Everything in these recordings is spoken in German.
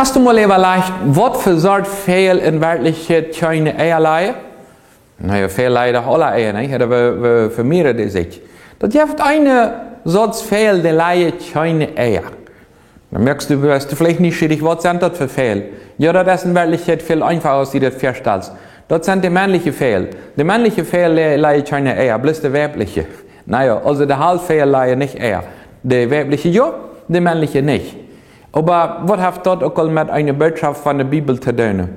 Hast du mal überlegt, was für Sorte Fehl in Wirklichkeit keine Eier leihen? Naja, viel leider alle Eier, nicht? Aber wir vermehren die sich. Das gibt eine Sorte Fehl, die leihen keine Eier. Dann merkst du, weißt du vielleicht nicht richtig, was sind das für Fehl? Ja, das ist in Wirklichkeit viel einfacher, als du das vorstellst. Das sind die männlichen Fehl. Die männlichen Fehl leihen keine Eier, bloß die weibliche. Naja, also die Halbfehl leihen nicht Eier. Die weibliche ja, die männliche nicht. Aber was hat das auch mit einer Botschaft von der Bibel zu tun?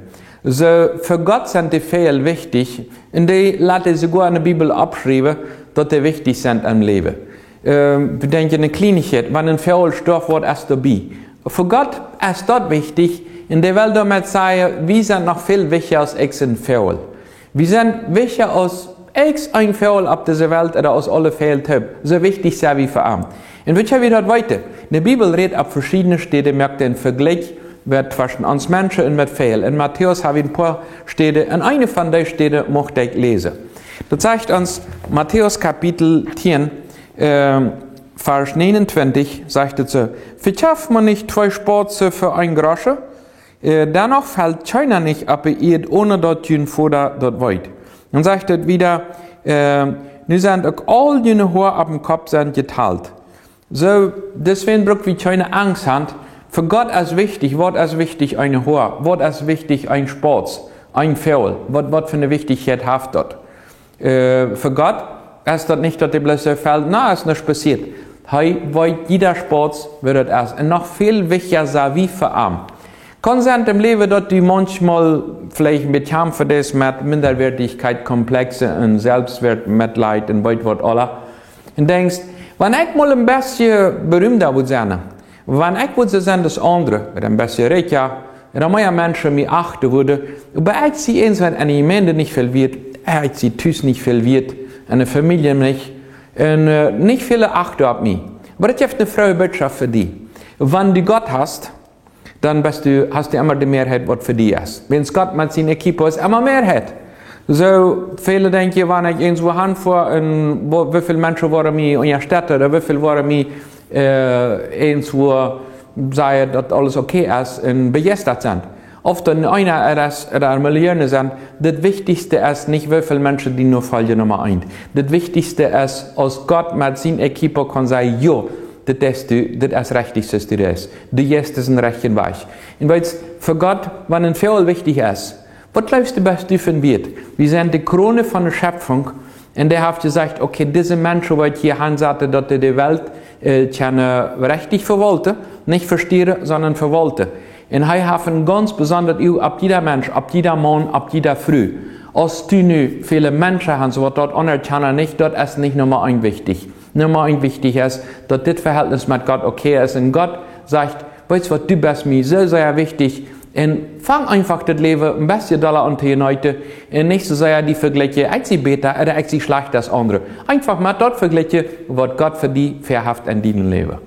So, für Gott sind die Fehl wichtig, und die lassen sogar in der Bibel abschreiben, dass die wichtig sind im Leben. Wir denken an eine Kleinigkeit, wenn ein Fehl stirbt, wird es dabei. Für Gott ist das wichtig, und der will damit sagen, wir sind noch viel wichtiger als ein Fehl. Wir sind wichtiger als ein Fehl auf dieser Welt oder aus alle Fehltypen. So wichtig sind wir für ihn. Und wie schauen wir das weiter? In der Bibel redet auf verschiedene Städte, merkt den Vergleich zwischen uns Menschen und mit Fehl. In Matthäus habe ich ein paar Städte, und eine von den Städten möchte ich lesen. Das zeigt uns Matthäus Kapitel 10, Vers 29, sagt es so: Verkauft man nicht 2 Spatze für ein Grosche? Dennoch fällt keiner nicht ab ihr, ohne dort jün Futter dort weit. Dann sagt es wieder, nu sind auch all jene Haare auf dem Kopf sind geteilt. So, deswegen brauchen wir keine Angst haben. Für Gott ist wichtig, was ist wichtig, eine Haar, was ist wichtig, ein Spatz, ein Fehl, was für eine Wichtigkeit hat das. Für Gott ist das nicht, dass die bloß so fällt, na, ist nicht passiert. Hey, weil jeder Spatz wird das erst. Und noch viel wichtiger sein wie für ihn. Kann sein im Leben, dass du manchmal vielleicht mit Kämpfe das mit Minderwertigkeit, Komplexe und Selbstwert, Mitleid und weit was alle. Und denkst, wenn ich mal ein bisschen berühmter würde sein, wenn ich würde sein, das andere, mit ein bisschen reicher, dann mehr Menschen mich achten würden, aber ich sehe eins, wenn eine Gemeinde nicht viel wird, ich sehe Tüß nicht viel wird, eine Familie nicht, und nicht viele achten auf mich. Aber das ist eine frohe Botschaft für dich. Wenn du Gott hast, dann hast du immer die Mehrheit, was für dich ist. Wenn es Gott mit seiner Equipe ist, immer Mehrheit. So, viele denken, wenn ich irgendwo hinfahre, wie viele Menschen waren mir in der Stadt, oder wie viele waren mir irgendwo sagen, dass alles okay ist und begeistert sind. Oft in einer oder Millionen sind, das Wichtigste ist nicht, wie viele Menschen die nur fallen Nummer 1. Das Wichtigste ist, als Gott mit seiner Equipe kann sagen, ja, das ist das Richtigste, das ist. Du gehst den rechten Weg. Und weil für Gott, wenn ein Fehl wichtig ist, was glaubst du, was du für ein wird? Wir sind die Krone von der Schöpfung, und der hat gesagt, okay, diese Menschen, die hier hinsetzen, dass die Welt richtig verwalten, nicht verstehen, sondern verwalten. Und er hat ein ganz besonders ab jeder Mensch, ab jeder Mann, ab jeder Früh. Als du nu viele Menschen hast, die dort anerkennen, nicht, dort ist nicht Nummer 1 wichtig. Nummer 1 wichtig ist, dass das Verhältnis mit Gott okay ist. Und Gott sagt, weißt du was, du bist mir so sehr wichtig. Und fang einfach das Leben ein bisschen doller an zu unten. Und nicht so sehr die Vergleiche, ich sie besser oder ich sie schlechter als andere. Einfach mal dort vergleichen, was Gott für die verhaftet in deinem Leben.